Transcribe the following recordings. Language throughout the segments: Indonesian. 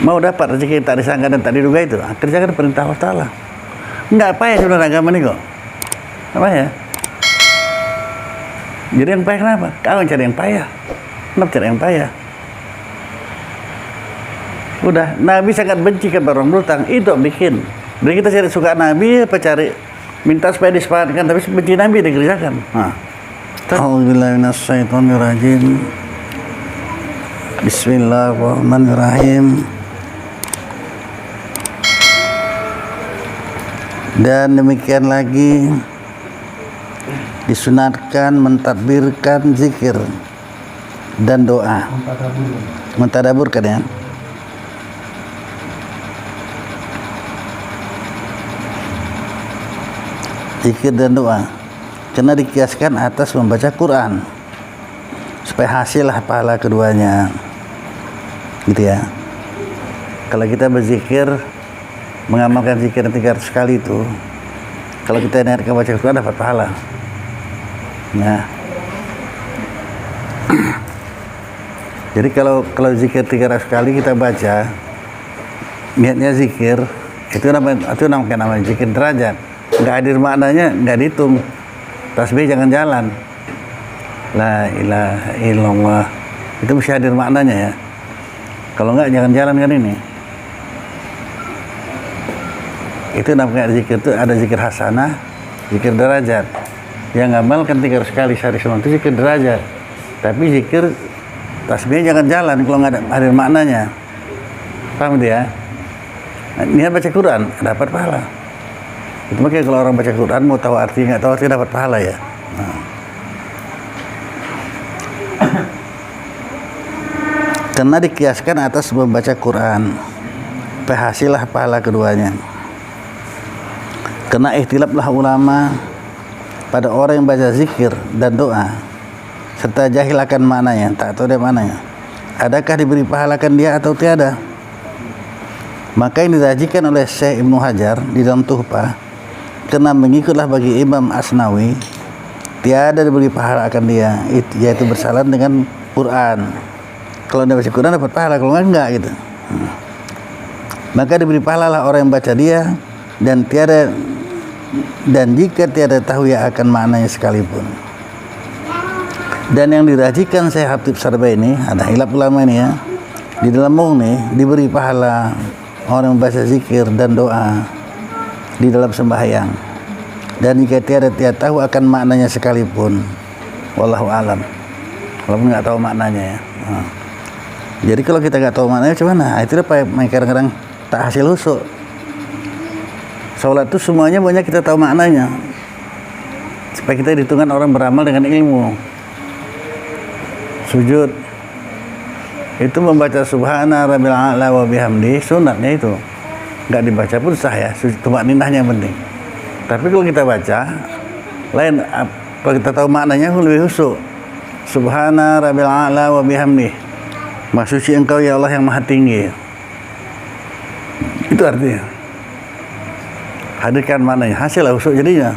Mau dapat rezeki yang tak disangka dan tak diduga itu, kerjakan perintah Allah Ta'ala. Enggak payah sebenarnya agama ini kok. Apa ya? Jadi yang payah kenapa? Kau cari yang payah. Kenapa cari yang payah? Udah, Nabi sangat benci kepada orang berutang, itu bikin. Jadi kita cari suka Nabi, apa cari minta supaya disepakatkan, tapi benci Nabi dikerjakan. A'udzubillahi minasyaitonirrajim. Bismillahirrahmanirrahim. Dan demikian lagi disunatkan mentadbirkan zikir dan doa. Mentadaburkan ya. Zikir dan doa karena dikiaskan atas membaca Quran supaya hasillah pahala keduanya, gitu ya. Kalau kita berzikir, mengamalkan zikir 300 kali itu, kalau kita niatkan baca Quran dapat pahala. Nah, jadi kalau zikir 300 kali kita baca, niatnya zikir, itu namanya zikir derajat. Nggak hadir maknanya, nggak dihitung. Tasbih jangan jalan. La ilaha illallah. Itu mesti hadir maknanya ya. Kalau nggak jangan jalan kan ini. Itu namanya zikir, itu ada zikir hasanah, zikir derajat. Yang ngamalkan 300 kali sehari semalam itu zikir derajat. Tapi zikir tasbihnya jangan jalan kalau nggak ada hadir maknanya. Paham dia? Nah, niat baca Quran dapat pahala. Itu makanya kalau orang baca Quran mau tahu arti nggak tahu arti dapat pahala ya. Nah. Karena dikiaskan atas membaca Quran, hasillah pahala keduanya. Karena ikhtilaflah ulama pada orang yang baca zikir dan doa serta jahil akan maknanya, tak tahu dia maknanya, adakah diberi pahalakan dia atau tiada. Maka ini dirajikan oleh Syekh Ibnu Hajar di dalam Tuhfah, karena mengikutlah bagi Imam Asnawi tiada diberi pahala akan dia, yaitu bersalah dengan Quran. Kalau dia baca Quran dapat pahala, kalau enggak gitu. Maka diberi pahala lah orang yang baca dia, dan jika tiada tahu ya akan maknanya sekalipun. Dan yang dirajikan Syekh Hatib Sarba ini, ada hilaf ulama ini ya, di dalam Mughni diberi pahala orang yang baca zikir dan doa di dalam sembahyang, dan jika tiada tahu akan maknanya sekalipun. Wallahu alam. Walaupun nggak tahu maknanya ya. Jadi kalau kita nggak tahu maknanya cuman, itu kadang-kadang tak hasil husuk. Sholat itu semuanya banyak kita tahu maknanya, supaya kita dihitungkan orang beramal dengan ilmu. Sujud itu membaca subhana rabbil a'la wa bihamdi, sunatnya itu nggak dibaca pun sah ya, tumakninahnya yang penting. Tapi kalau kita baca lain, kalau kita tahu maknanya lebih husuk. Subhana rabbil a'la wa bihamdi, Maha suci engkau ya Allah yang maha tinggi. Itu artinya hadirkan maknanya, hasil husuk jadinya.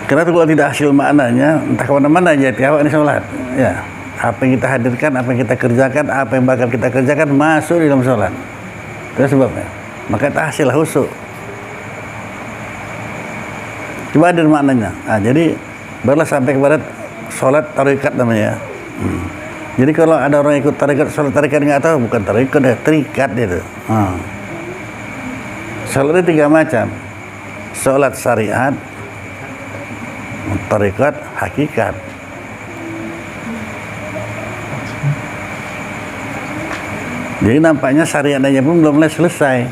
Karena kalau tidak hasil maknanya, entah kemana-mana aja tiap ini sholat ya. Apa yang kita hadirkan, apa yang kita kerjakan, apa yang bakal kita kerjakan masuk di dalam sholat. Itu sebabnya. Maka tak hasil husuk. Coba hadir maknanya. Nah, jadi barulah sampai kepada sholat tarikat namanya. Jadi kalau ada orang ikut tarikat, sholat tarikat nggak tahu, bukan tarikat, ya terikat itu. Sholat itu 3 macam. Sholat syariat, tarikat, hakikat. Jadi nampaknya syariatnya pun belum mulai selesai.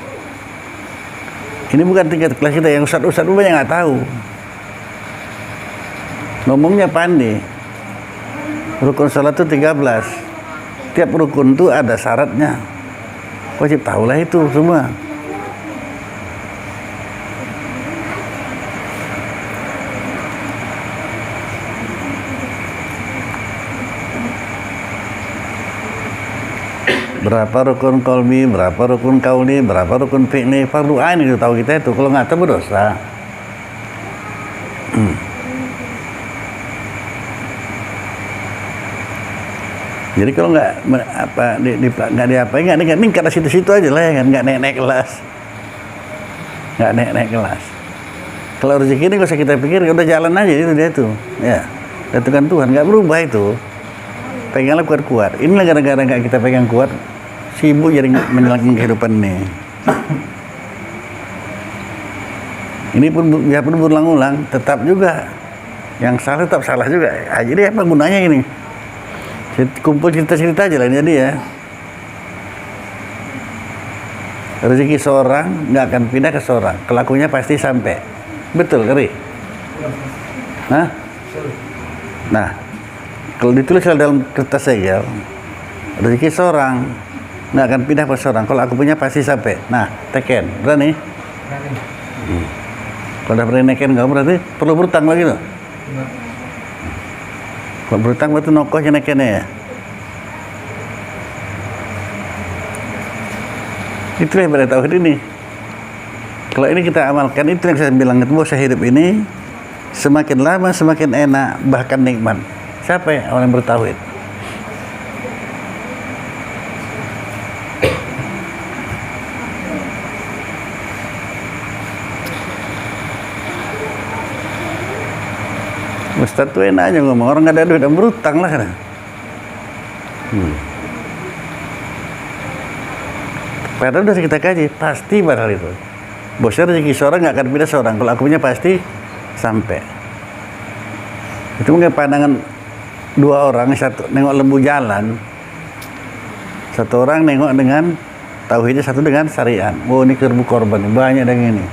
Ini bukan tingkat kelas kita, yang ustadz banyak nggak tahu. Ngomongnya pandai. Rukun salat itu 13. Tiap rukun itu ada syaratnya. Wajib tahulah itu semua. Berapa rukun qalbi, berapa rukun qauli, berapa rukun fi'li, fardu ain itu tahu kita itu. Kalau nggak tahu berdosa. Jadi kalau nggak diapain, nggak ningkat di situ-situ aja lah ya kan, nggak naik kelas, nggak naik kelas. Kalau rezeki ini nggak usah kita pikir, udah jalan aja itu dia tuh, ya. Tentukan Tuhan, nggak berubah itu. Peganglah kuat-kuat. Inilah gara-gara nggak kita pegang kuat, sibuk jadi menjalankan kehidupan ini. Ini pun biarpun berulang-ulang, tetap juga yang salah tetap salah juga. Jadi apa gunanya ini? Kumpul cerita-cerita aja lah jadi ya. Rezeki seorang nggak akan pindah ke seorang, kelakunya pasti sampai. Betul kali? Nah, kalau ditulis dalam kertas segel, rezeki seorang nggak akan pindah ke seorang, kalau aku punya pasti sampai. Nah, teken, berani? Kalau udah pernah neken kamu berarti perlu berutang lagi loh. Kalau berutang berarti nokohnya nekennya ya. Itulah yang pada tauhid ini. Kalau ini kita amalkan, itu yang saya bilang, bahwa saya hidup ini semakin lama semakin enak, bahkan nikmat. Siapa orang yang bertauhid? Ustaz tuh enak aja ngomong, orang nggak ada duit, berutang lah kan. Padahal udah kita kaji, pasti padahal itu. Bosnya rezeki seorang nggak akan pindah seorang, kalau aku punya pasti sampai. Itu mungkin pandangan dua orang, satu nengok lembu jalan, satu orang nengok dengan tauhidnya, satu dengan syariat. Oh ini kerbu korban, banyak dengan ini.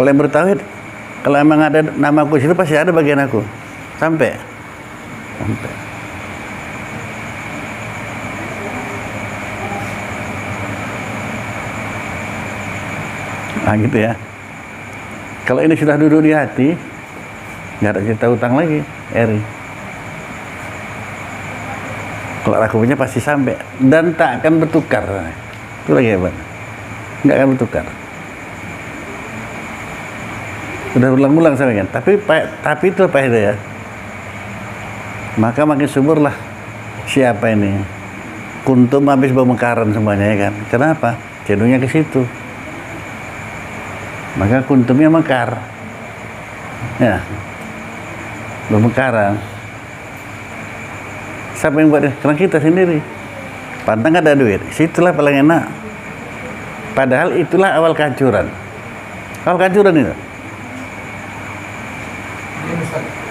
Kalau yang bertauhid, kalau emang ada namaku situ pasti ada bagian aku. Sampai. Nah gitu ya. Kalau ini sudah duduk di hati, nggak ada cerita utang lagi, Eri. Kalau aku punya pasti sampai dan tak akan bertukar. Itu lagi hebat. Nggak akan bertukar. Sudah berulang-ulang saya kan. Tapi itu apa itu ya? Maka makin suburlah siapa ini? Kuntum habis bermekaran semuanya ya kan. Kenapa? Cenderungnya ke situ. Maka kuntumnya mekar. Ya. Bermekaran. Siapa yang buat? Karena kita sendiri. Pantang ada duit. Situlah paling enak. Padahal itulah awal kehancuran. Awal kehancuran itu.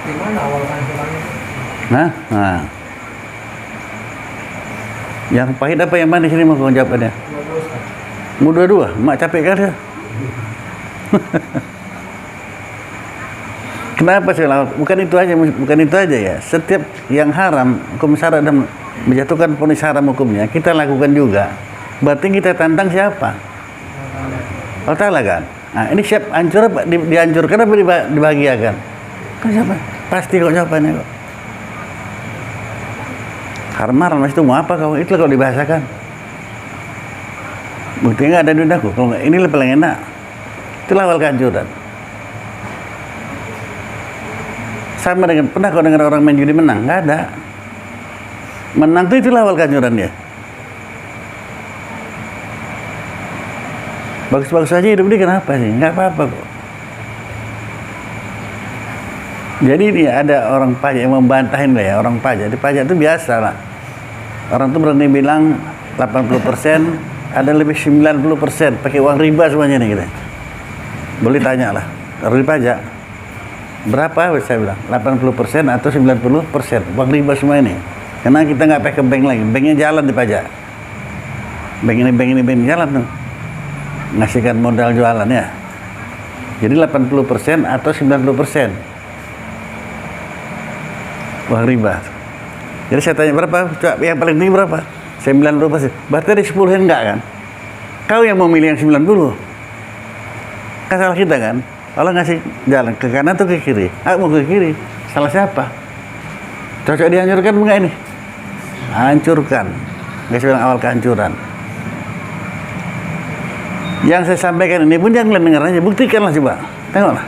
Di mana awal kehancuran itu? Nah. Yang pahit apa yang manis ini mau kau jawabnya? Dua-dua. Mak capek kan ya? Kenapa sih? Bukan itu aja ya. Setiap yang haram, hukum syarat dan menjatuhkan vonis haram hukumnya, kita lakukan juga. Berarti kita tantang siapa? Allah Ta'ala kan? Nah, ini siap hancur apa? Dihancurkan apa dibahagiakan? Kan siapa? Pasti kok jawabannya kok. Haram itu mau apa kau? Itulah kalau dibahasakan. Buktinya nggak ada duit aku. Kalau nggak, ini lebih paling enak. Itulah awal kehancuran. Sama dengan, pernah kau dengar orang main judi menang? Nggak ada. Menang itu itulah awal kehancuran dia. Bagus-bagus aja hidup dia, kenapa sih? Nggak apa-apa kok. Jadi ini ada orang pajak yang membantahin lah ya, orang pajak. Di pajak itu biasa lah. Orang tuh berani bilang 80%, ada lebih 90% pakai uang riba semuanya nih gitu. Boleh tanya lah, kalau di pajak berapa? Saya bilang 80% atau 90% uang riba semua ini. Karena kita nggak pakai bank lagi, banknya jalan di pajak. Bank ini jalan tuh, ngasihkan modal jualan ya. Jadi 80% atau 90% uang riba. Jadi saya tanya berapa? Yang paling tinggi berapa? 90%. Berarti ada 10 enggak kan? Kau yang mau milih yang 90. Kan salah kita kan? Allah ngasih jalan ke kanan atau ke kiri? Mau ke kiri. Salah siapa? Cocok dihancurkan enggak ini? Hancurkan. Nggak bilang awal kehancuran. Yang saya sampaikan ini pun jangan kalian dengar aja. Buktikanlah coba. Tengoklah.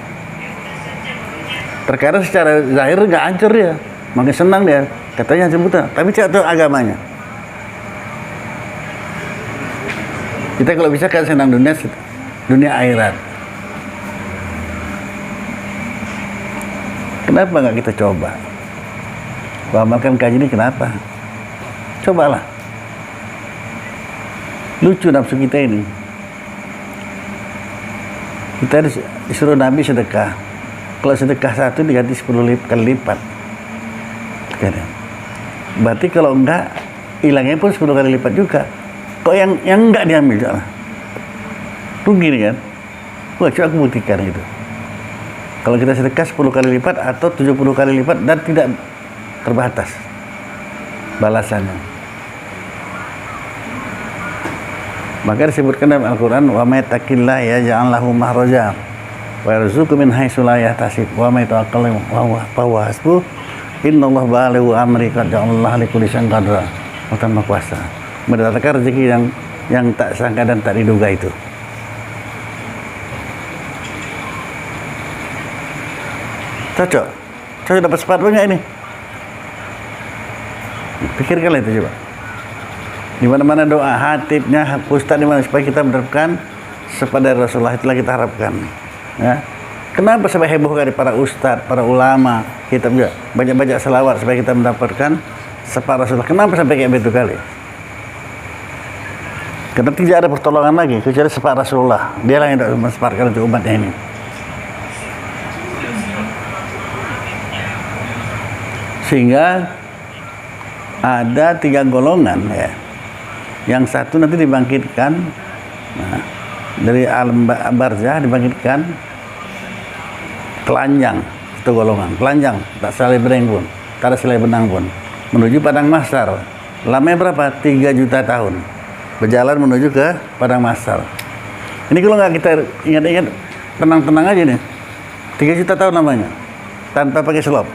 Terkadang secara zahir nggak hancur dia. Makin senang dia. Katanya sebutan, tapi tidak tahu agamanya. Kita kalau bisa kan senang dunia akhirat. Kenapa nggak kita coba? Amalkan kaji ini kenapa? Cobalah. Lucu nafsu kita ini. Kita disuruh Nabi sedekah. Kalau sedekah satu diganti 10 kali lipat. Berarti kalau enggak, hilangnya pun 10 kali lipat juga. Kok yang enggak diambil salah? Rugi nih kan? Wah, coba aku buktikan itu. Kalau kita sedekah 10 kali lipat atau 70 kali lipat dan tidak terbatas balasannya. Maka disebutkan dalam Al-Quran, wa may yattaqillah yaj'al lahu makhraja wa yarzuqhu min haitsu la yahtasib wa may tawakkal wa huwa hasbuh innallaha balighu amri qad ja'alallahu likulli syai'in qadra. Maha kuasa mendatangkan rezeki yang tak sangka dan tak diduga itu. Cocok dapat sepatu nggak ini? Pikirkanlah itu coba. Di mana-mana doa hatibnya ustaz di mana supaya kita menerapkan sepada Rasulullah, itulah kita harapkan. Ya. Kenapa sampai heboh kali para ustaz, para ulama, kita juga banyak-banyak selawat supaya kita mendapatkan sepada Rasulullah. Kenapa sampai kayak begitu kali? Karena tidak ada pertolongan lagi kecuali sepada Rasulullah. Dia lah yang tidak mensebarkan untuk umatnya ini. Sehingga ada 3 golongan ya. Yang satu nanti dibangkitkan dari alam barzah, dibangkitkan telanjang, itu golongan telanjang, tak selai bereng pun, tak ada selai benang pun, menuju padang mahsyar. Lamanya berapa? 3 juta tahun berjalan menuju ke padang mahsyar. Ini kalau nggak kita ingat-ingat, tenang-tenang aja nih, 3 juta tahun namanya tanpa pakai selop.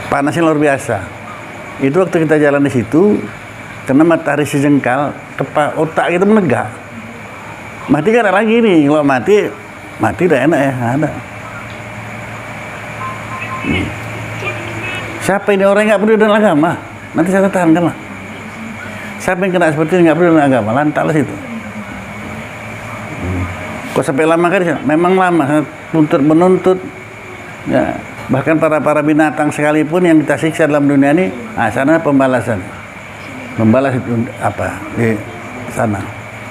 Panasnya luar biasa. Itu waktu kita jalan di situ, karena matahari sejengkal, otak kita menegak. Mati kan ada lagi nih. Kalau mati udah enak ya, ada. Siapa ini orang yang nggak peduli dengan agama? Nanti saya tahankan lah. Siapa yang kena seperti ini nggak peduli dengan agama? Lantaklah situ. Kok sampai lama kan? Memang lama, menuntut. Ya. Bahkan para binatang sekalipun yang kita siksa dalam dunia ini, sana pembalasan, membalas apa di sana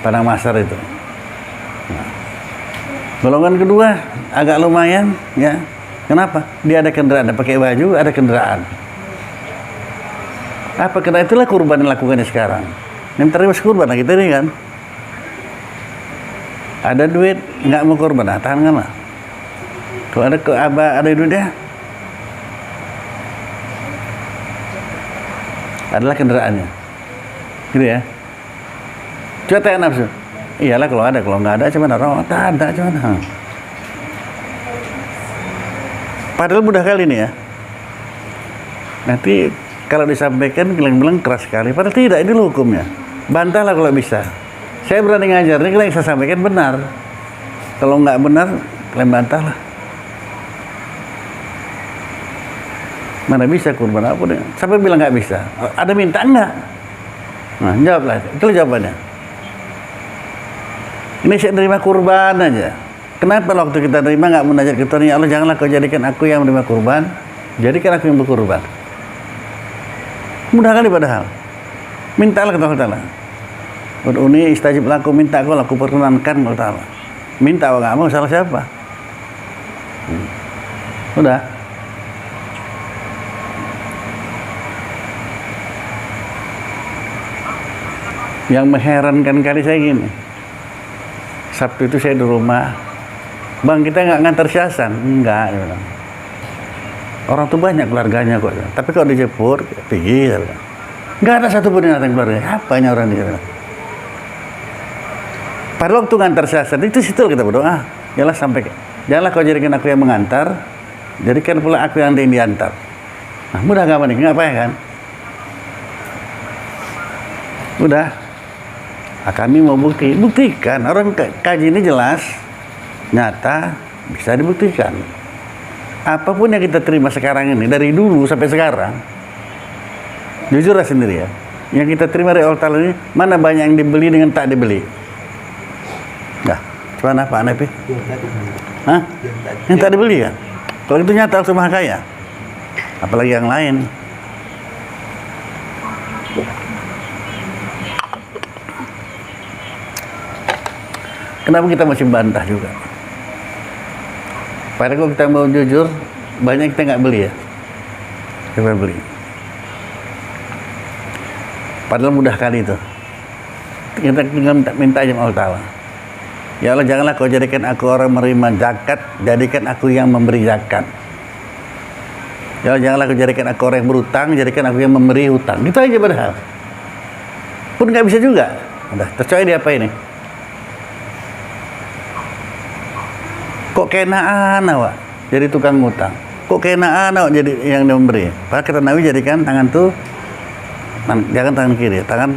padang mahsyar itu. Golongan kedua agak lumayan, ya. Kenapa? Dia ada kendaraan, ada pakai baju, ada kendaraan. Apa? Karena itulah kurban yang lakukannya sekarang. Yang terima kurban lah kita ini kan. Ada duit, nggak mau kurban, tahankan lah. Kalau ada duitnya, adalah kendaraannya, gitu ya. Coba tanya nafsu. Iyalah kalau ada, kalau nggak ada cuman orang tak ada cuman. Padahal mudah kali ini ya. Nanti kalau disampaikan bilang keras sekali. Padahal tidak, ini hukumnya. Bantahlah kalau bisa. Saya berani ngajar, ini kalau yang saya sampaikan benar. Kalau nggak benar, kalian bantahlah. Mana bisa kurban apa deh? Sampai bilang nggak bisa. Ada minta enggak? Nah, jawablah. Itu jawabannya. Ini saya terima kurban aja. Kenapa waktu kita terima nggak munajat ke Tuhan? Ya Allah, janganlah kau jadikan aku yang menerima kurban, jadikan aku yang berkurban. Mudah kali padahal. Mintalah kepada Allah Ta'ala. Ud'uni istajib lakum, minta aku perkenankan Allah Ta'ala. Minta kalau nggak mau, salah siapa? Udah. Yang mengherankan kali saya gini, Sabtu itu saya di rumah, bang kita nggak ngantar siasan, enggak, dia bilang. Orang tuh banyak keluarganya kok, tapi kalau di Jepur pergi, nggak ada satu pun yang datang keluarga. Apanya orang di sana? Pada waktu ngantar siasan itu situ kita berdoa, janganlah sampai, janganlah kau jadikan aku yang mengantar, jadikan pula aku yang diantar. Nah, mudah nggak nih, nggak apa ya kan? Udah. Kami mau buktikan, orang kaji ini jelas, nyata, bisa dibuktikan. apapun yang kita terima sekarang ini, dari dulu sampai sekarang, jujur lah sendiri ya, yang kita terima dari Allah Ta'ala ini, mana banyak yang dibeli dengan tak dibeli? Dah, cuman apa aneh? Hah? Yang tak dibeli kan? Kalau itu nyata Allah Maha Kaya, apalagi yang lain. Kenapa kita masih bantah juga? Padahal kalau kita mau jujur, banyak kita nggak beli ya. Kita beli. Padahal mudah kali itu. Kita tinggal minta aja sama Allah Ta'ala. Ya Allah, janganlah kau jadikan aku orang menerima zakat, jadikan aku yang memberi zakat. Ya Allah, janganlah kau jadikan aku orang yang berutang, jadikan aku yang memberi hutang. Gitu aja padahal. Pun nggak bisa juga. Udah, tercoy di apa ini? Kok kenaan awak jadi tukang ngutang? Kok kenaan awak jadi yang memberi? Padahal kata Nabi, jadikan tangan tuh, jangan tangan kiri, tangan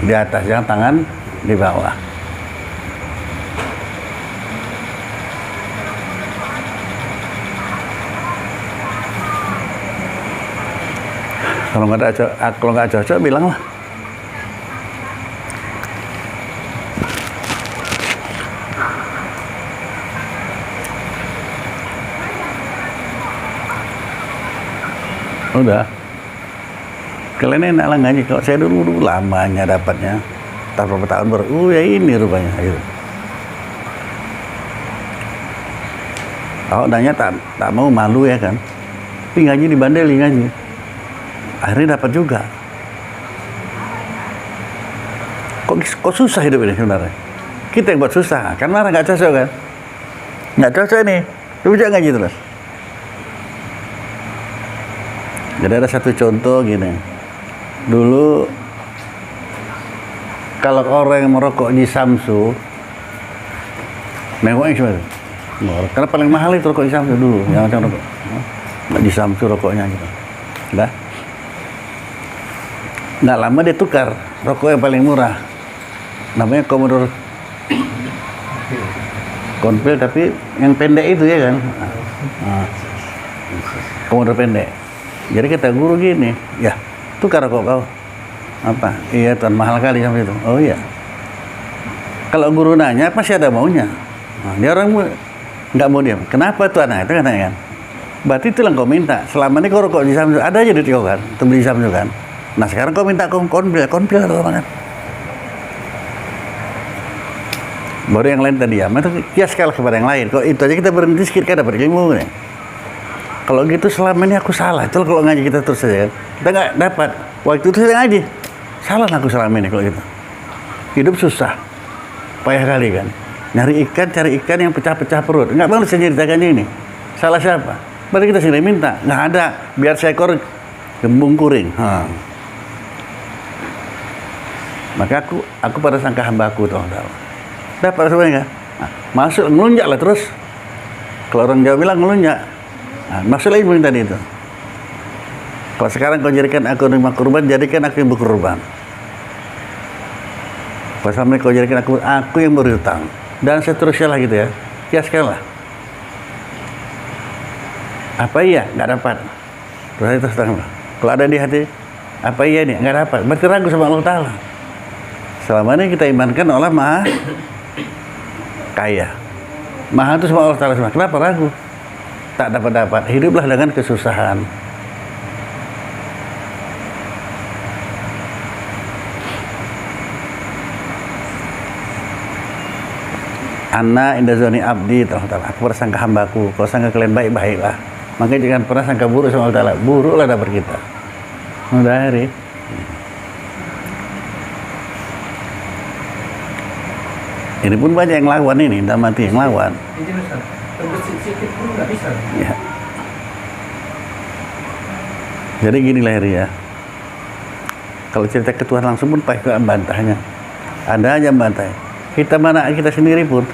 di atas, jangan tangan di bawah. Kalau nggak cocok, bilang lah. Udah. Kalian enak lah ngaji. Kalau saya dulu lamanya dapatnya, tak berapa tahun baru, ya ini rupanya. Gitu. Kalau nanya tak mau, malu ya kan. Tapi ngaji dibandeli ngaji. Akhirnya dapat juga. Kok susah hidup ini sebenarnya? Kita yang buat susah. Kan marah nggak cocok kan? Nggak cocok nih. Tapi jangan ngaji terus. Jadi ada satu contoh gini. Dulu kalau orang yang merokok di Samsu, mewahnya cuma itu. Karena paling mahal itu rokok di Samsu dulu, yang macam rokok. Di Samsu rokoknya gitu. Udah. Nggak lama dia tukar rokok yang paling murah. Namanya Commodore Konpil, tapi yang pendek itu ya kan. Commodore pendek. Jadi kita guru gini, ya tukar rokok kau. Apa? Iya tuan, mahal kali sampai itu. Oh iya. Kalau guru nanya pasti ada maunya. Nah, dia orang nggak mau diam. Kenapa tuan? Nah, itu katanya kan. Berarti itu yang kau minta. Selama ini kau rokok di Samsu, ada aja duit kau kan, untuk beli Samsu kan. Nah sekarang kau minta konpil ada orang kan. Baru yang lain tadi ya, itu kias kalah kepada yang lain. Kalau itu aja kita berhenti sedikit kan dapat ilmu kan. Kalau gitu selama ini aku salah. Coba kalau ngaji kita terus saja kan. Kita nggak dapat. Waktu itu saya ngaji. Salah aku selama ini kalau gitu. Hidup susah. Payah kali kan. Nyari ikan, cari ikan yang pecah-pecah perut. Nggak mau saya ceritakannya ini. Salah siapa? Berarti kita sendiri minta. Nggak ada. Biar seekor gembung kuring. Maka aku pada sangka hambaku tahu. Dapat sebenarnya kan? Nah, masuk ngelunjak lah terus. Kalau orang Jawa bilang ngelunjak. Nah, maksudnya ilmu tadi itu. Kalau sekarang kau jadikan aku nerima kurban, jadikan aku yang berkurban. Kalau sampai kau jadikan aku yang berhutang. Dan seterusnya lah gitu ya. Kiaskan lah. Apa iya? Nggak dapat. Terus kalau ada di hati, apa iya nih? Nggak dapat. Berarti ragu sama Allah Ta'ala. Selama ini kita imankan Allah Maha Kaya. Maha itu sama Allah Ta'ala. Kenapa ragu? Tak dapat-dapat. Hiduplah dengan kesusahan. Anna inda zoni abdi, aku bersangka hambaku. Kalau sangka kalian baik-baiklah. Makanya jangan pernah sangka buruk sama Allah Ta'ala. Buruklah dapat kita. Udah hari. Ini pun banyak yang lawan ini, dan mati yang lawan. Ini Ustaz, terbesit sedikit pun nggak bisa. Ya. Jadi gini lah ya. Kalau cerita ke Tuhan langsung pun pakai bantahnya. Ada aja bantai. Kita mana kita sendiri pun.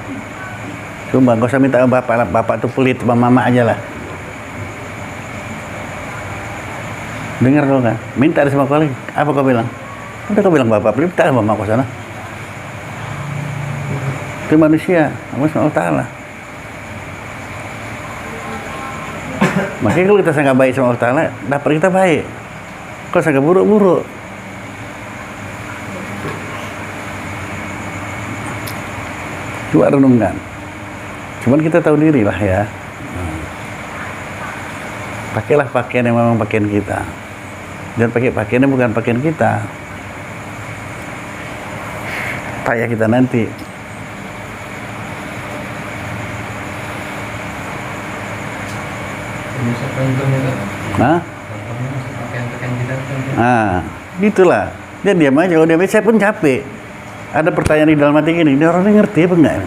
Cuma gak usah minta bapak tuh pelit, sama mama aja lah. Dengar dong kan? Minta ada sama kali. Apa kau bilang? Udah kau bilang bapak pelit, minta sama mama kau sana. Itu manusia, Allah Ta'ala. Makanya kalau kita sangka baik sama Allah Ta'ala, dapat kita baik. Kalau sangka buruk-buruk. Coba renungkan. Cuman kita tahu diri lah ya. Pakailah pakaian yang memang pakaian kita. Dan pakai pakaian yang bukan pakaian kita. Payah kita nanti. Nah, gitulah. Dia diam aja. Kalau diam aja, saya pun capek. Ada pertanyaan di dalam hati gini, ini orang ini ngerti apa enggak?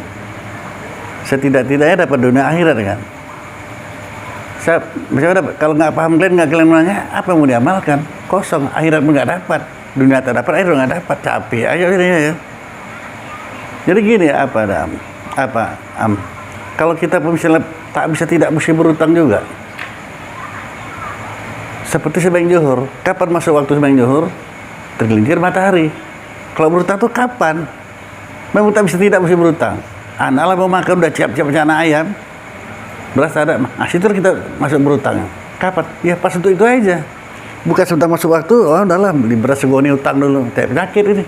Setidak-tidaknya dapat dunia akhirat kan. Saya misalnya kalau nggak paham kalian nanya, apa yang mau diamalkan? Kosong, akhirat pun nggak dapat, dunia tak dapat, akhirat nggak dapat, capek aja ini ya. Jadi gini kalau kita misalnya tak bisa tidak mesti berutang juga. Seperti sembahyang zuhur, kapan masuk waktu sembahyang zuhur? Tergelincir matahari. Kalau berutang tuh kapan? Memang tak bisa tidak mesti berutang. Anak lah mau makan udah siap-siap anak ayam, beras ada, situ kita masuk berutang. Kapan? Ya pas untuk itu aja. Bukan sudah masuk waktu, oh udahlah beli beras segoni utang dulu. Kayak penyakit ini.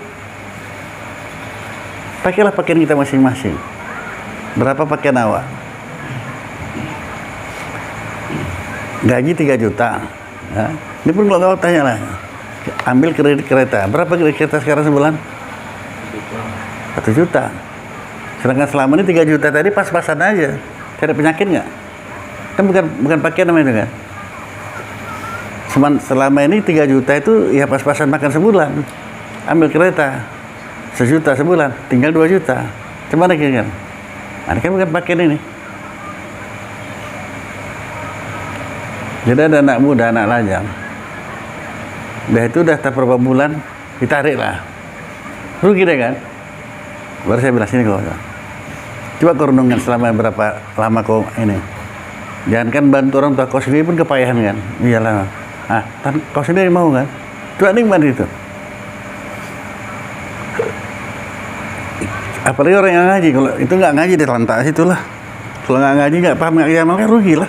Pakailah pakaian kita masing-masing. Berapa pakaian awak? Gaji 3 juta. Ya. Ini pun kalau kau tanya lah, ambil kredit kereta. Berapa kredit kereta sekarang sebulan? 1 juta. Sedangkan selama ini 3 juta tadi pas-pasan aja. Tidak ada penyakit nggak? Kan bukan pakaian namanya itu kan? Selama ini 3 juta itu ya pas-pasan makan sebulan. Ambil kereta 1 juta sebulan, tinggal 2 juta. Gimana kira-kira? Nah, ini kan bukan pakaian ini. Jadi ada anak muda, anak lajang. Dia itu udah tak berapa bulan, ditarik lah. Rugi deh kan? Baru saya bilang sini kau. Coba kau renungkan selama berapa lama kau ini. Jangan kan bantu orang tua kau sendiri pun kepayahan kan? Iyalah. Kau sendiri mau kan? Coba nikmat itu. Apalagi orang yang ngaji, kalau itu nggak ngaji di lantas itulah. Kalau nggak ngaji nggak paham nggak ngamalkan rugi lah.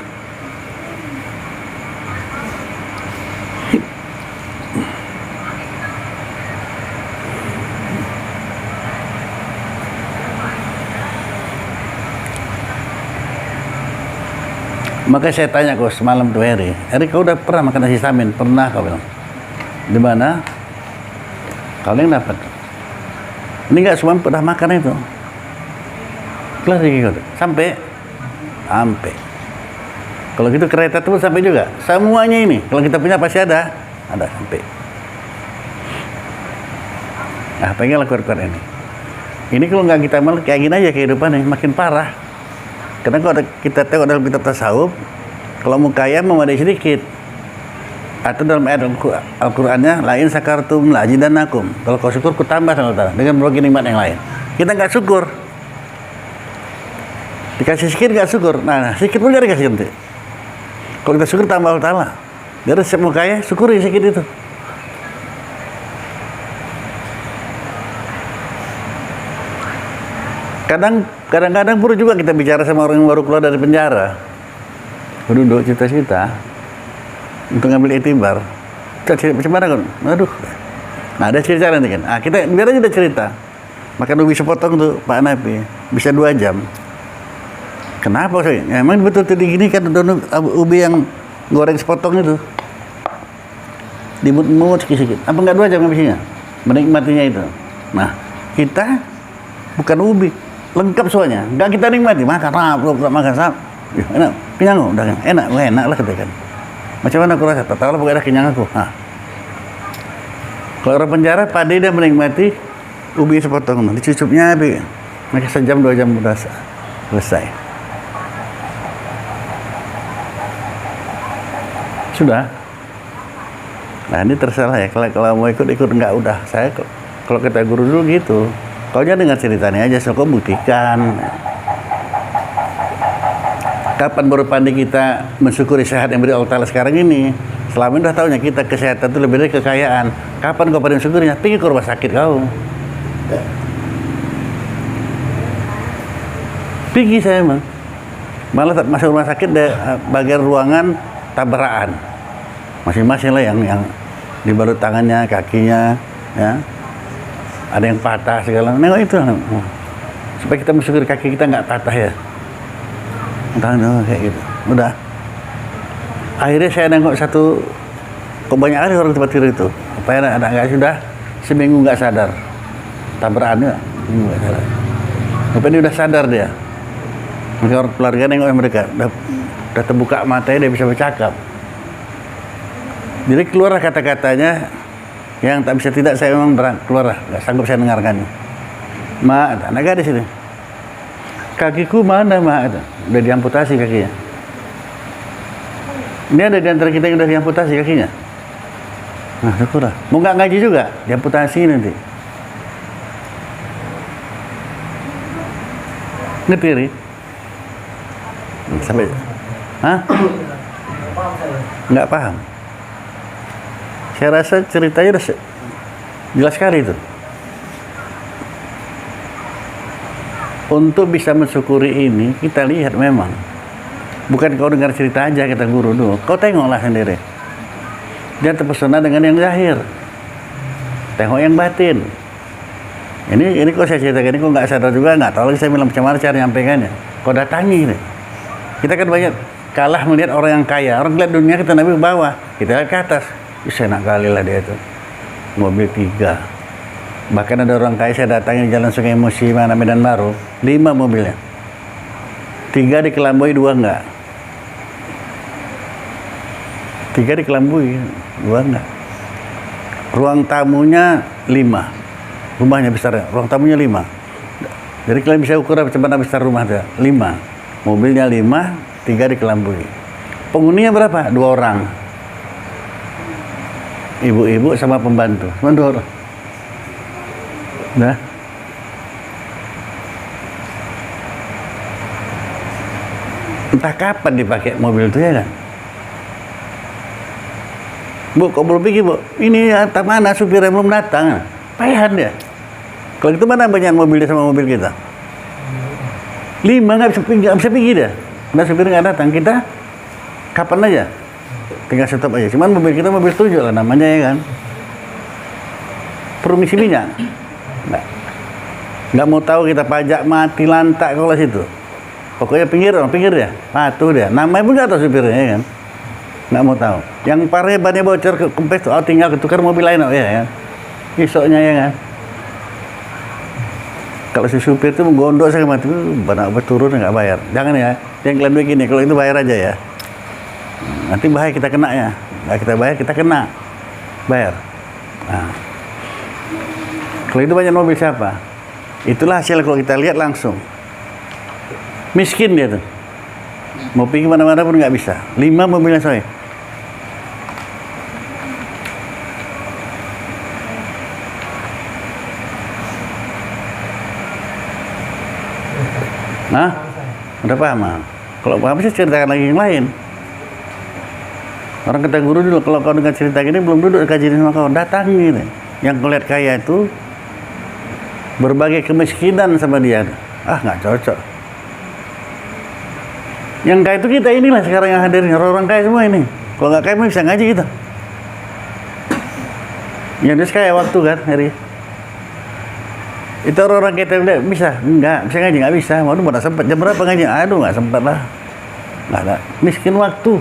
Maka saya tanya kau semalam tuh Heri, kau udah pernah makan nasi samin? Pernah kau bilang. Di mana? Kau yang dapat. Ini nggak semua pernah makan itu. Kelas lagi kau. Sampai. Kalau gitu kereta tuh sampai juga. Semuanya ini. Kalau kita punya pasti ada sampai. Nah, pengen lakukan ini. Ini kalau nggak kita malah kayak gini aja kehidupannya makin parah. Karena kalau kita tengok dalam kitab tasawuf, kalau mau kaya memadai sedikit. Atau dalam ayat Al-Qur'annya, lain sakartum la'azidannakum. Kalau kau syukur, ku tambah sama Allah dengan berbagai nikmat yang lain. Kita nggak syukur. Dikasih sedikit nggak syukur. Nah, sedikit pun nggak dikasih nanti. Kalau kita syukur tambah Allah Ta'ala. Jadi setiap mau kaya, syukuri sedikit itu. Kadang-kadang perlu juga kita bicara sama orang yang baru keluar dari penjara, duduk cita-cita untuk ngambil itibar. Kita bagaimana kan? Aduh, nah ada cerita nanti kan? Kita biar aja ada cerita. Makan ubi sepotong tuh Pak Nabi bisa 2 jam. Kenapa sih? Ya, emang betul tuh gini kan ubi yang goreng sepotong itu dimut-mut sedikit. Apa enggak 2 jam habisnya? Menikmatinya itu. Nah, kita bukan ubi. Lengkap semuanya, nggak kita nikmati, makan enak, kenyang udah enak lah katakan. Macam mana aku rasa? Tak tahu lah pokoknya kenyang aku. Kalau orang penjara, pade dia menikmati ubi sepotong, dicucupnya habis, maka 1 jam 2 jam udah selesai. Sudah. Nah ini terserah ya, kalau mau ikut nggak udah. Saya kalau kata guru dulu gitu. Kau jangan dengar ceritanya aja, so kau buktikan. Kapan baru pandai kita mensyukuri sehat yang beri Allah Ta'ala sekarang ini? Selama ini udah tahunya kita kesehatan itu lebih dari kekayaan. Kapan kau pandai mensyukurinya? Pergi ke rumah sakit kau. Pergi saya emang. Malah masuk rumah sakit bagian ruangan tabrakan. Masing-masing lah yang dibalut tangannya, kakinya, ya. Ada yang patah segala. Nengok itu. Supaya kita bersyukur kaki kita nggak patah ya. Tangan kayak gitu. Udah. Akhirnya saya nengok satu, kok banyak kali orang tempat tidur itu. Supaya anak nggak sudah seminggu nggak sadar. Tabrakannya, seminggu nggak sadar. Supaya dia udah sadar dia. Maka orang keluarga nengok mereka, udah terbuka matanya, dia bisa bercakap. Jadi keluarlah kata-katanya yang tak bisa tidak, saya memang keluarlah, nggak sanggup saya dengarkannya. Mak, anak gadis ini, kakiku mana mak? Udah diamputasi kakinya. Ini ada di antara kita yang udah diamputasi kakinya. Nah, syukurlah. Mau nggak ngaji juga, diamputasi nanti. Ngerti, Ri? Sampai, hah? Nggak paham. Saya rasa ceritanya udah jelas sekali itu. Untuk bisa mensyukuri ini, kita lihat memang. Bukan kau dengar cerita aja, kita guru dulu. Kau tengoklah sendiri. Dia terpesona dengan yang zahir. Tengok yang batin. Ini kok saya ceritakan ini, kok nggak sadar juga, nggak tahu lagi saya bilang macam mana cara nyampaikannya. Kau datangi ini. Kita kan banyak kalah melihat orang yang kaya. Orang lihat dunia, kita nabi ke bawah, kita lihat ke atas. Bisa enak kali lah dia itu. Mobil 3. Bahkan ada orang kaya saya datangi di Jalan Sungai Musi, mana Medan Baru, 5 mobilnya. 3 dikelambui, 2 enggak. 3 dikelambui, 2 enggak. Ruang tamunya 5. Rumahnya besar, ruang tamunya 5. Jadi kalian bisa ukur berapa mana besar rumah itu. 5. Mobilnya 5, 3 dikelambui. Penghuninya berapa? 2 orang. Ibu-ibu sama pembantu. Cuma 2 orang. Nah. Entah kapan dipakai mobil itu ya kan? Bu, kok belum pergi bu? Ini tak mana supirnya belum datang? Payahan dia. Kalau itu mana banyak mobil dia sama mobil kita? 5 nggak bisa pergi dia. Nah supir nggak datang, kita kapan aja? Tinggal stop aja. Cuman mobil kita mobil 7 lah namanya ya kan? Perlu ngisi minyak. Nggak mau tahu kita pajak mati lantak kalau situ. Pokoknya pinggir dia, patuh dia. Namanya pun nggak tahu supirnya ya kan? Nggak mau tahu. Yang parahnya bannya bocor ke kempes tuh, tinggal ketukar mobil lain ya kan? Besoknya ya kan? Kalau si supir itu menggondok saya mati, benar berturun nggak bayar. Jangan ya, yang kalian begini, kalau itu bayar aja ya. Nanti bahaya kita kena ya. Nggak kita bayar, kita kena. Bayar. Nah. Kalau itu banyak mobil siapa? Itulah hasil kalau kita lihat langsung. Miskin dia tuh. Mau pergi mana-mana pun nggak bisa. 5 mobilnya saya. Nah, udah paham? Kalau paham sih ceritakan lagi yang lain. Orang kata guru dulu, kalau kau dengar cerita gini belum duduk kajian sama kau, datangi nih. Yang kau lihat kaya itu berbagai kemiskinan sama dia. Ah, nggak cocok. Yang kaya itu kita inilah sekarang yang hadir, orang kaya semua ini. Kalau nggak kaya bisa ngaji kita. Yang dia kaya waktu kan, hari. Itu orang kita bilang bisa ngaji nggak bisa. Waduh, mana sempat jam berapa ngaji? Aduh, nggak sempat lah. Nggak ada. Miskin waktu,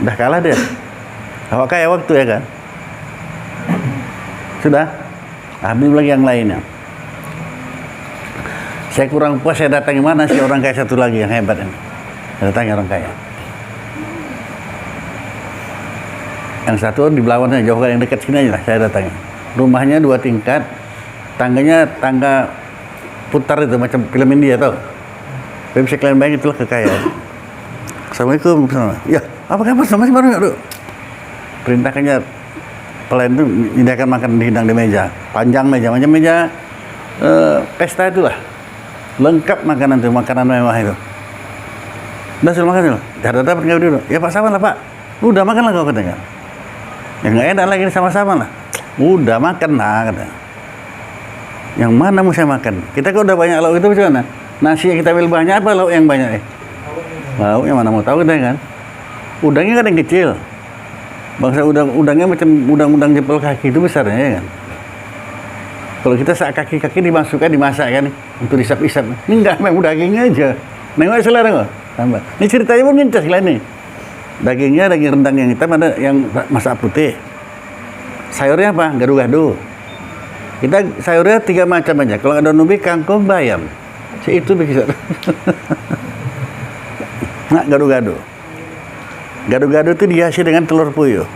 udah kalah dia. Kalau kaya waktu ya kan. Sudah. Ambil lagi yang lainnya. Saya kurang puas, saya datangi mana sih orang kaya satu lagi yang hebat ini. Saya datangi orang kaya. Yang satu di Belawan, jauh yang dekat sini aja lah, saya datangi. Rumahnya 2 tingkat. Tangganya tangga putar itu macam film India tau. Tapi bisa kalian bayangin itulah kekayaan. Assalamualaikum. Ya, apa kabar? Masih baru nggak, perintahkannya pelayan itu menyediakan makan dihidang di meja. Panjang meja, macam meja pesta itulah. Lengkap makanan itu, makanan mewah itu. Udah sudah makan dulu. Ada dapat nggak dulu? Ya Pak, sama lah Pak. Udah makan lah kau katanya. Ya nggak enak lagi sama-sama lah. Udah makan lah katanya. Yang mana mau saya makan? Kita kalau udah banyak lauk itu bagaimana? Nasi yang kita ambil banyak, apa lauk yang banyak? Lauknya mana mau tahu deh kan. Udangnya kan yang kecil. Bangsa udangnya macam udang-udang jempol kaki itu besarnya ya kan. Kalau kita saat kaki-kaki dimasukkan dimasak kan untuk disap-isap. Ini enggak, memang dagingnya aja. Nengok selera kok. Tambah. Ini ceritanya pun ngencas lah ini. Dagingnya daging rendang yang hitam, ada yang masak putih. Sayurnya apa? Gado-gado. Kita sayurnya 3 macam aja. Kalau ada ubi, kangkung, bayam. Itu bisa. Nah, gado-gado. Gado-gado itu dihiasi dengan telur puyuh.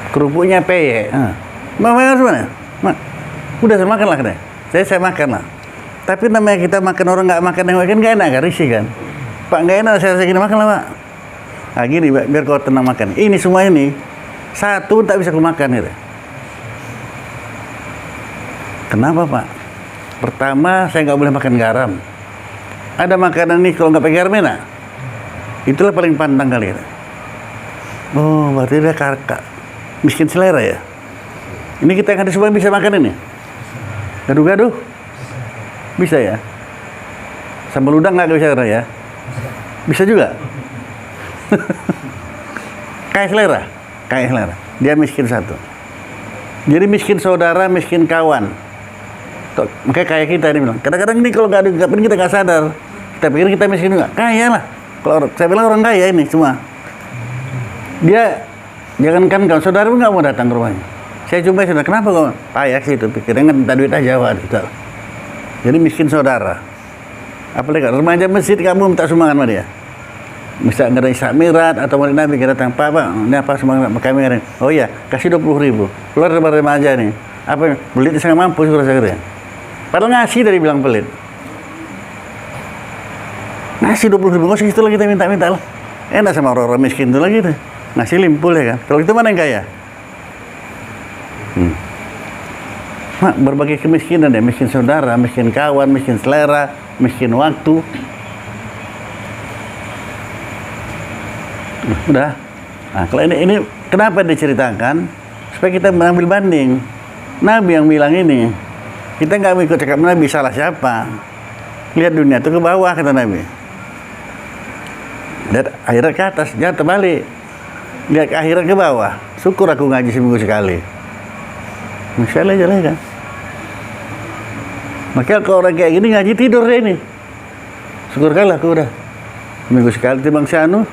Kerupuknya peye. Makan semuanya? Udah saya makan lah deh. Saya makan lah. Tapi namanya kita makan orang nggak makan yang makan nggak enak kan, risih kan. Pak nggak enak saya gini makan lah Pak. Nah gini biar kau tenang makan. Ini semua ini satu tak bisa aku makan gitu. Kenapa Pak? Pertama saya nggak boleh makan garam. Ada makanan nih kalau nggak pakai garam enak. Itulah paling pantang kali ya. Oh, berarti dia kakak miskin selera ya. Ini kita yang ada semua bisa makan ini. Gado-gado bisa ya. Sambal udang nggak bisa ya. Bisa juga. Kayak selera. Dia miskin satu. Jadi miskin saudara, miskin kawan. Makanya kayak kita ini bilang. Kadang-kadang ini kalau nggak ada kita nggak sadar. Kita pikir kita miskin juga. Kaya lah. Kalau saya bilang orang kaya ini semua. Dia jangankan kawan saudara pun nggak mau datang ke rumahnya. Saya jumpai saudara, kenapa kok payah sih itu? Pikirnya kan minta duit aja Pak. Jadi miskin saudara. Apalagi remaja masjid kamu minta sumbangan sama dia. Misal nggak ada Isya Mi'raj atau Maulid Nabi kita datang, Pak, ini apa sumbangan kami hari? Oh iya, kasih 20.000. Keluar dari remaja nih. Apa? Belit saya nggak mampu saya kira. Padahal ngasih dari bilang pelit. Ngasih 20.000, kok segitu lagi kita minta-minta lah. Enak sama orang-orang miskin itu lagi tuh. Ngasih limpul ya kan. Kalau itu mana yang kaya? Berbagai kemiskinan ya, miskin saudara, miskin kawan, miskin selera, miskin waktu. Udah. Nah, kalau ini kenapa diceritakan? Supaya kita mengambil banding. Nabi yang bilang ini, kita nggak ikut cakap Nabi salah siapa. Lihat dunia itu ke bawah kata Nabi. Lihat akhirat ke atas, jangan terbalik. Lihat ke akhirat ke bawah. Syukur aku ngaji seminggu sekali. Masya Allah jalan kan. Makanya kalau orang kayak gini ngaji tidur deh ini. Syukur kalah aku udah. Seminggu sekali timbang sianu.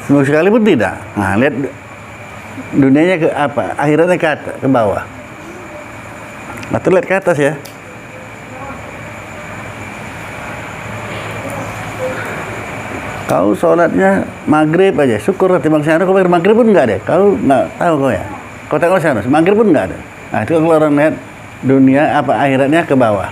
Seminggu sekali pun tidak. Nah lihat dunianya ke apa? Akhiratnya ke atas, ke bawah. Atau lihat ke atas ya. Kau sholatnya maghrib aja, syukur timbang sianu. Kau maghrib pun enggak ada. Kau nggak tahu kau ya. Kau tengok sianu, maghrib pun enggak ada. Nah itu kalau orang lihat dunia apa akhiratnya ke bawah.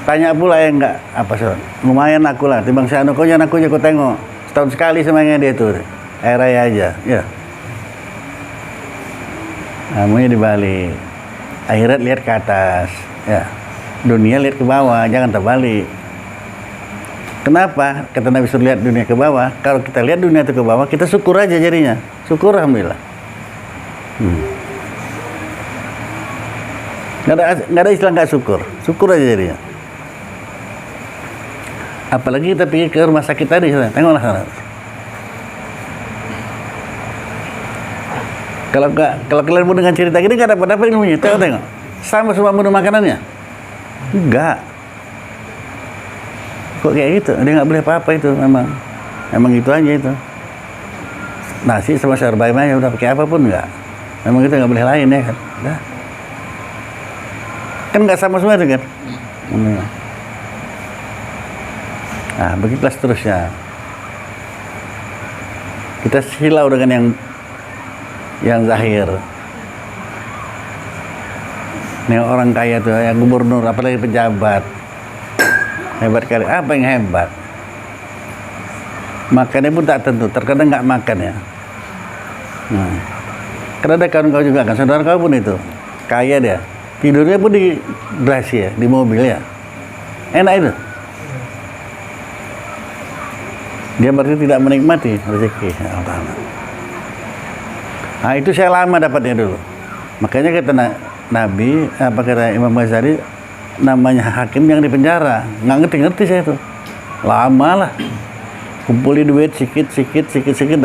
Tanya pula yang enggak apa sih? Lumayan aku lah timbang sianu. Kau jangan aku aja kau tengok. Setahun sekali semuanya dia tuh. Air raya aja, ya. Namanya dibalik. Akhirat lihat ke atas, ya. Dunia lihat ke bawah, jangan terbalik. Kenapa? Kata Nabi suruh lihat dunia ke bawah. Kalau kita lihat dunia itu ke bawah, kita syukur aja jadinya. Syukur alhamdulillah. Nggak ada istilah nggak syukur. Syukur aja jadinya. Apalagi kita pergi ke rumah sakit tadi, tengoklah sana. Kalau kalian mau dengan cerita gini nggak dapat ilmunya. Tengok. Sama semua menu makanannya. Enggak. Kok kayak gitu? Dia nggak boleh apa-apa itu memang itu aja itu. Nasi sama sayur bayam aja udah pakai apapun enggak. Memang kita nggak boleh lain ya kan. Udah. Kan nggak sama semua itu kan. Nah begitulah seterusnya. Kita silau dengan yang zahir. Ini orang kaya tuh, yang gubernur, apalagi pejabat. Hebat kali. Apa yang hebat? Makannya pun tak tentu. Terkadang nggak makan ya. Nah, karena ada kawan kau juga kan, saudara kau pun itu kaya dia. Tidurnya pun di garasi ya, di mobil ya. Enak itu. Dia berarti tidak menikmati rezeki Allah. Nah itu saya lama dapatnya dulu. Makanya kata Nabi, apa kata Imam Ghazali, namanya hakim yang di penjara. Nggak ngerti saya itu. Lama lah. Kumpulin duit sikit,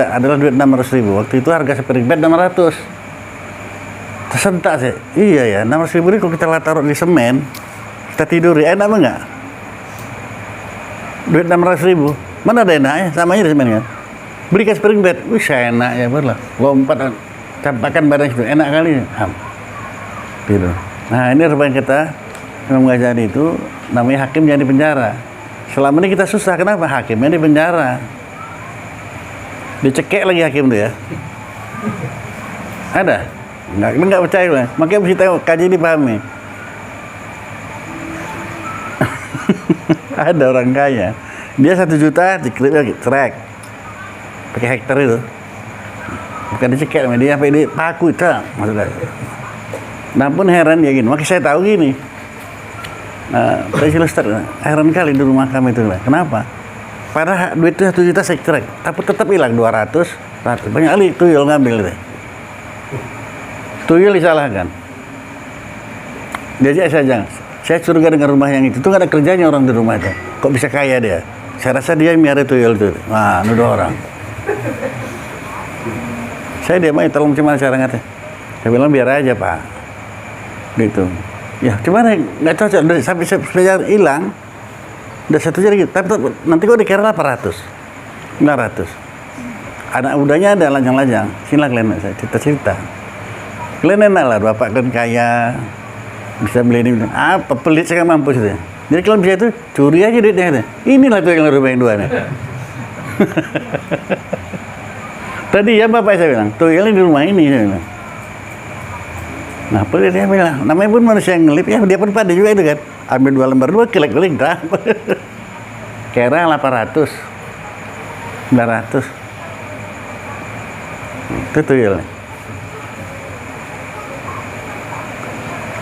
adalah duit 600.000. Waktu itu harga sepiring bed 600. Tersentak sih. Iya ya, 600.000 ini kalau kita taruh di semen, kita tidur, enak apa enggak? Duit 600.000. Mana ada enaknya? Sama aja di semen kan. Beli ke spring bed, wih enak ya berlah. Lompat, campakan badan itu enak kali. Tidur. Nah ini rupanya kita Imam Ghazali itu namanya hakim yang di penjara. Selama ini kita susah, kenapa? Hakimnya di penjara. Dicekek lagi hakim itu ya. Ada? Enggak percaya lah. Makanya mesti tahu, kaji dipahami. Ada orang kaya, dia 1 juta diklip lagi, cerai. Pakai hektar itu. Bukan dicekek sama dia, sampai dia paku itu maksudnya. Nah pun heran dia gini, makanya saya tahu gini. Saya Ustaz, heran kali di rumah kami itu. Kenapa? Padahal duit itu 1 juta saya cerai, tapi tetap hilang 200. Banyak kali tuyul ngambil itu. Tuyul disalahkan. Dia saja, saya curiga dengan rumah yang itu. Itu nggak ada kerjanya orang di rumah itu. Kok bisa kaya dia? Saya rasa dia yang miara tuyul itu. Wah, nuduh orang. Saya dia tolong gimana cara ngatnya. Saya bilang biar aja Pak. Gitu. Ya, gimana nggak cocok sampai saya hilang. Udah 1 juta gitu. Tapi nanti kok dikira 800, 900. Anak mudanya ada lajang-lajang. Sinilah kalian saya cerita-cerita. Kalian enak lah, bapak kan kaya, bisa beli ini. Apa pelit saya nggak mampu gitu. Jadi kalau bisa itu curi aja duitnya. Inilah tuh yang rumah yang 2 nih. Tadi ya bapak saya bilang, tuyulnya di rumah ini saya bilang. Nah, pelit dia bilang, namanya pun manusia yang ngelip, ya dia pun pada juga itu kan. Ambil 2 lembar 2, kelek-kelek dah. Kira 800, 900. Itu tuyulnya.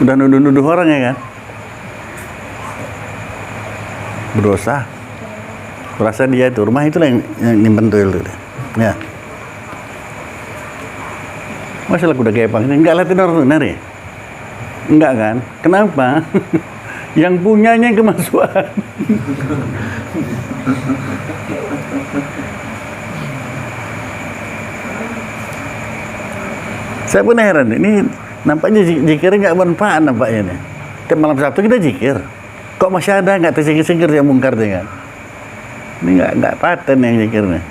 Udah nuduh-nuduh orang ya kan. Berdosa. Berasa dia itu, rumah itulah yang nyimpen tuyul itu. Ya. Masa aku udah kayak apa? Enggak lah, itu benar ya? Enggak kan? Kenapa? Yang punyanya kemasukan. Saya pun heran, ini nampaknya zikirnya nggak bermanfaat nampaknya nih. Tiap malam Sabtu kita zikir. Kok masih ada nggak tersingkir-singkir yang mungkar dengan? Ini nggak paten yang zikirnya.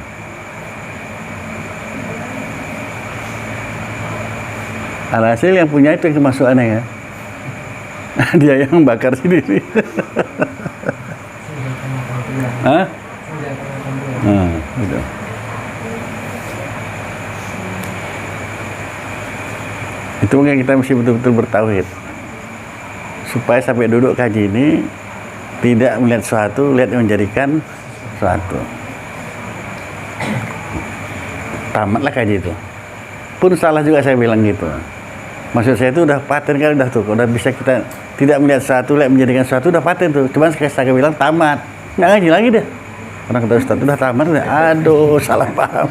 Alhasil yang punya itu yang kemasukannya ya. Dia yang bakar sendiri. Hah? Gitu. Itu mungkin kita mesti betul-betul bertauhid. Supaya sampai duduk kaji ini tidak melihat sesuatu, lihat yang menjadikan sesuatu. Tamatlah kaji itu. Pun salah juga saya bilang gitu. Maksud saya itu udah paten kali dah tuh. Udah bisa kita tidak melihat sesuatu, lihat menjadikan sesuatu, udah paten tuh. Cuman saya bilang tamat. Nggak ngaji lagi deh. Orang kata Ustaz udah tamat, udah. Aduh, salah paham.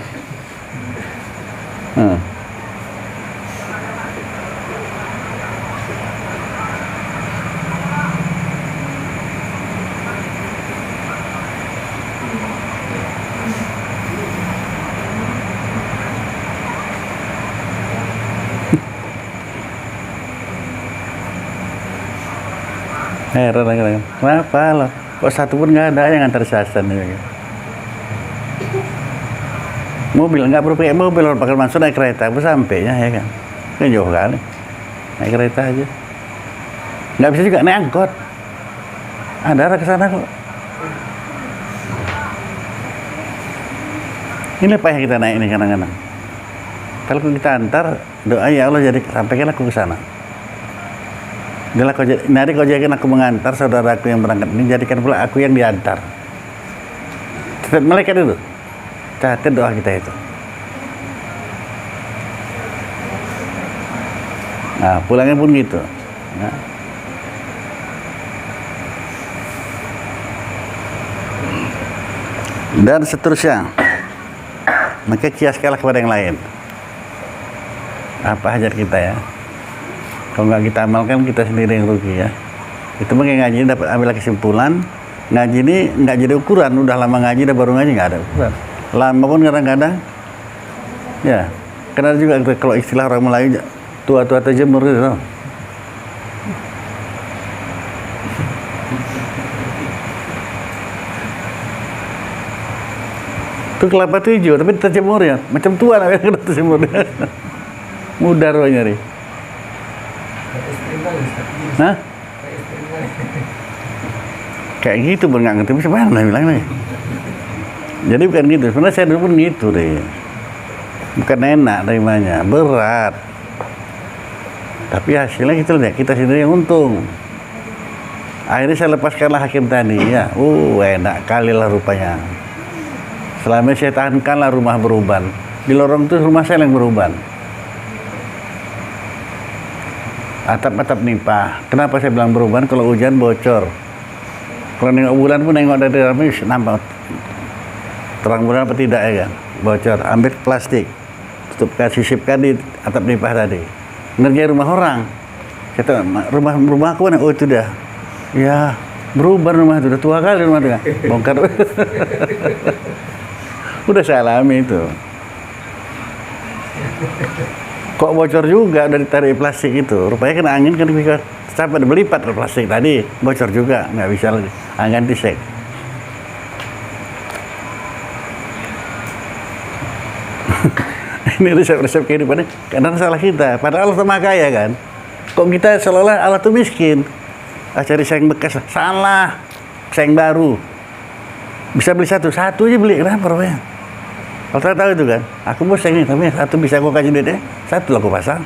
Heran lagi. Kenapa loh? Kok satu pun nggak ada yang antar sasan ya. Mobil nggak perlu pakai mobil, orang pakai masuk naik kereta, sampainya ya kan? Kan jauh kali. Naik kereta aja. Nggak bisa juga naik angkot. Ada arah ke sana kok. Ini payah kita naik ini kadang-kadang. Kalau kita antar, doa ya Allah jadi sampaikan aku ke sana. Nanti kau jadikan aku mengantar saudaraku yang berangkat ini, jadikan pula aku yang diantar. Catat malaikat itu, catat doa kita itu. Nah, pulangnya pun gitu. Nah. Dan seterusnya. Maka kiaskanlah kepada yang lain. Apa hajat kita ya? Kalau nggak kita amalkan, kita sendiri yang rugi ya. Itu mungkin ngaji dapat ambil kesimpulan Ngaji ini nggak jadi ukuran, udah lama ngaji, udah baru ngaji nggak ada ukuran. Lama pun kadang-kadang, ya, karena juga kalau istilah orang Melayu, tua-tua terjemur gitu. Itu kelapa 7, tapi terjemur ya, macam tua namanya kena terjemur. Mudah roh nyari. Hah? Kayak gitu nggak ngerti, bisa mana bilang nih. Jadi bukan gitu, sebenarnya saya dulu pun gitu deh. Bukan enak terimanya, berat. Tapi hasilnya kita sendiri yang untung. Akhirnya saya lepaskanlah hakim tadi, ya. Enak kali lah rupanya. Selama saya tahankanlah rumah beruban. Di lorong itu rumah saya yang beruban. Atap-atap nipah. Kenapa saya bilang beruban? Kalau hujan bocor. Kalau nengok bulan pun nengok dari dalamnya nampak terang bulan apa tidak ya kan? Bocor. Ambil plastik, tutupkan, sisipkan di atap nipah tadi. Ngerjain rumah orang. Kata rumah aku mana? Oh itu dah. Ya beruban rumah itu. Udah tua kali rumah itu kan. Bongkar. Udah saya alami itu. Kok bocor juga dari tarik plastik itu. Rupanya kena angin kan bisa sampai berlipat ke plastik tadi. Bocor juga, nggak bisa lagi. Ganti sek. Ini resep-resep kehidupannya. Kadang salah kita. Padahal Allah Maha Kaya kan. Kok kita seolah-olah Allah tuh miskin. Cari seng bekas. Salah. Seng baru. Bisa beli satu aja beli. Kenapa rupanya? Kalau tahu itu kan, aku mau seng nih, tapi satu bisa aku kasih duitnya, satu aku pasang.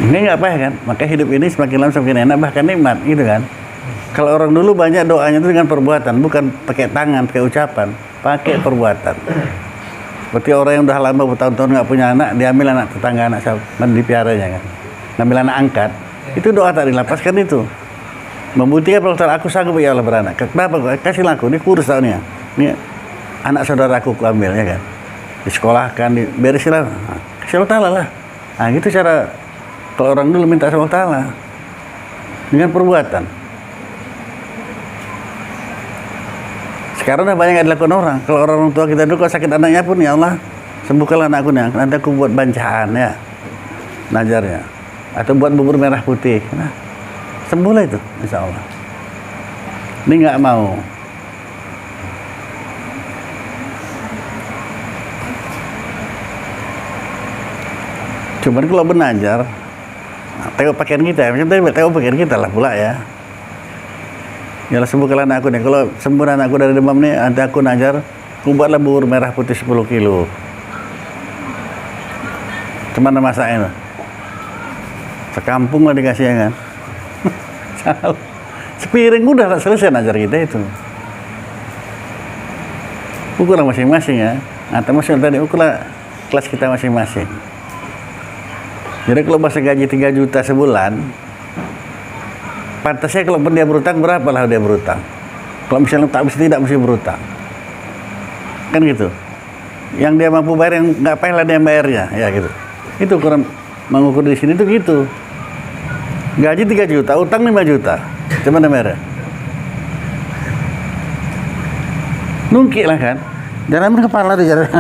Ini nggak apa ya kan? Maka hidup ini semakin lama semakin enak, bahkan nikmat, gitu kan? Kalau orang dulu banyak doanya itu dengan perbuatan, bukan pakai tangan, pakai ucapan, pakai perbuatan. Seperti orang yang udah lama bertahun-tahun nggak punya anak, diambil anak tetangga, anak siapa, dipiaranya kan, ngambil anak angkat. Itu doa tak dilapaskan itu. Membuktikan kalau aku sanggup ya Allah beranak. Kenapa? Kasihlah aku, ini kurus tahunnya. Ini anak saudaraku ambil ya kan. Disekolahkan, beresinlah. Kasih Allah Ta'ala lah. Nah gitu cara kalau orang dulu minta sama Allah Ta'ala. Dengan perbuatan. Sekarang udah banyak yang dilakukan orang. Kalau orang tua kita dulu kalau sakit anaknya pun, ya Allah sembuhkanlah anakku nih. Nanti aku buat bancaan ya. Najarnya. Atau buat bubur merah putih. Nah, sembuhlah itu, insya Allah. Ini nggak mau. Cuman kalau benajar, tengok pakaian kita, macam tadi tengok pakaian kita lah pula ya. Ya sembuhkanlah anakku nih. Kalau sembuh anakku dari demam nih, nanti aku najar, aku buatlah bubur merah putih 10 kilo. Kemana masaknya? Sekampung lah dikasih ya kan. Sepiring udah selesai najar kita itu. Ukurlah masing-masing ya. Nah, termasuk tadi ukurlah kelas kita masing-masing. Jadi kalau bahasa gaji 3 juta sebulan, pantasnya kalau dia berutang berapa lah dia berutang. Kalau misalnya tak bisa tidak mesti berutang. Kan gitu. Yang dia mampu bayar, yang nggak payah lah dia bayarnya, ya gitu. Itu ukuran mengukur di sini tuh gitu. Gaji 3 juta, utang 5 juta. Cuman merah. Nungki lah kan. Jangan kepala tuh jalan.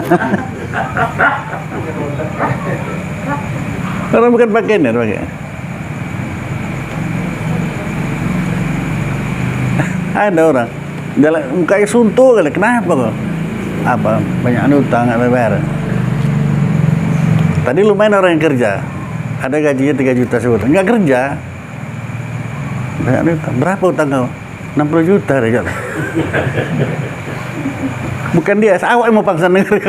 Orang bukan pakaian ya, pakai. Ada orang jalan mukanya suntuk kali. Kenapa kok? Apa? Banyak utang nggak bayar. Tadi lumayan orang yang kerja. Ada gajinya 3 juta sebulan. Nggak kerja. Banyak utang. Berapa utang kau? 60 juta deh jalan. Bukan dia, awak yang mau paksa negeri.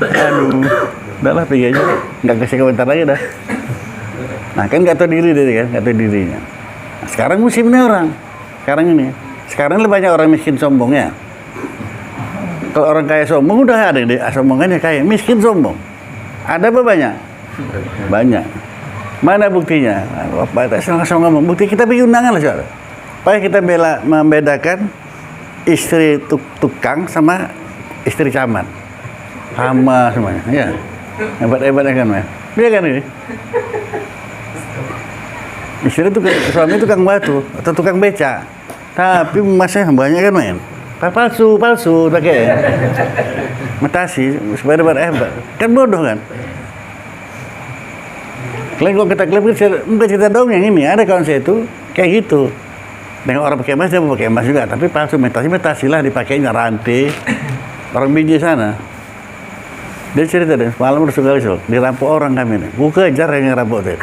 Aduh. Udah lah pergi aja. Nggak kasih komentar lagi dah. Nah kan nggak tahu diri dia kan. Nggak tahu dirinya. Nah, sekarang musimnya orang. Sekarang ini. Sekarang lebih banyak orang miskin sombong ya. Kalau orang kaya sombong udah ada deh. Sombongannya kaya. Miskin sombong. Ada apa banyak? Banyak. Mana buktinya? Bapak tak sama ngomong. Bukti kita bikin undangan lah soalnya. Supaya kita membedakan istri tukang sama istri camat. sama semuanya, ya. Hebat-hebat kan, Mas. Iya kan ini? Istrinya suami tukang batu atau tukang beca, tapi masnya banyak kan, men. Palsu pakai metasi supaya dapat hebat. Kan bodoh kan? Kalian kalau kita bukan cerita dongeng ini, ada kawan saya itu kayak gitu. Dengan orang pakai emas, dia mau pakai emas juga, tapi palsu metasi lah dipakainya rantai. Orang biji sana. Dia cerita deh, malam bersuka dirampok orang kami nih. Gue kejar yang ngerampok deh.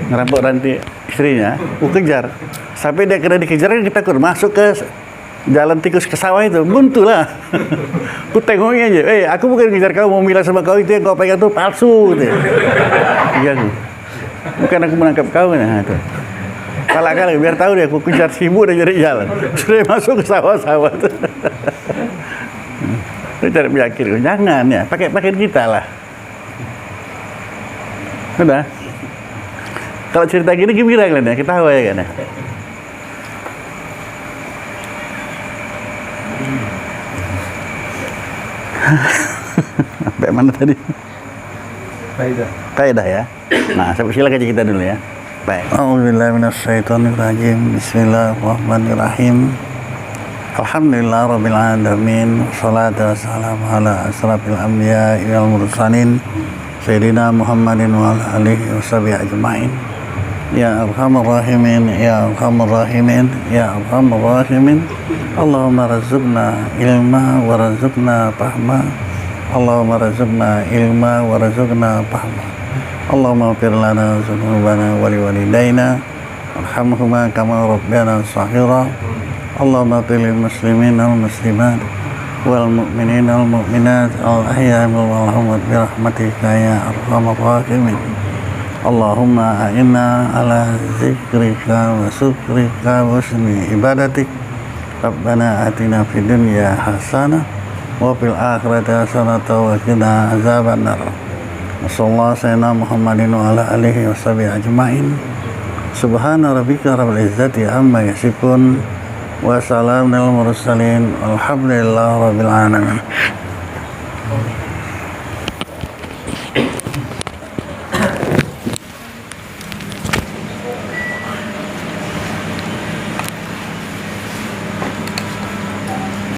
Ngerampok rantai istrinya, gue kejar. Sampai dia kena dikejar, kita masuk ke jalan tikus ke sawah itu, buntu lah. Ku tengoknya aja, aku bukan ngejar kamu, mau bilang sama kau itu yang kau pegang tuh palsu. Gitu. Iya, bukan aku menangkap kau nah itu. Kali biar tahu dia, aku kejar sibuk dan jadi jalan. Sudah masuk ke sawah-sawah tuh. Itu cara meyakinkan, jangan ya, pakai kita lah. Udah. Kalau cerita gini gembira kalian ya, ketawa ya kan ya. Sampai mana tadi? Kaidah ya. Nah, silakan kita dulu ya. Baik. A'udzubillahi minasyaitonirrajim. Bismillahirrahmanirrahim. Alhamdulillahirabbil alamin. Wassalatu wassalamu ala asrafil anbiya'i wal mursalin sayyidina Muhammadin wa ala alihi washabihi ajmain. Ya arhamar rahimin, ya arhamar rahimin, ya arhamar rahimin. Allahumma razuqna ilma wa razuqna fahma. Allahumma razuqna ilma wa razuqna fahma. Allahumma ighfir lana dzunubana wa liwalidayna warhamhuma kama rabbayana shaghira. Allahumma ighfir lil muslimin wal muslimat wal mu'minin wal mu'minat al ahya'i wal amwat bi rahmatika ya arhamar rahimin. Allahumma a'inna ala zikrika wa syukrika wa husni ibadatik. Rabbana atina fid dunya hasanah wa fil akhirati hasanah wa qina azabannar. Wassallallahu sayyidina Muhammadin wa ala alihi washabihi ajmain. Subhana rabbika rabbil izzati amma yasifun wa salamun alal mursalin walhamdulillahi rabbil alamin.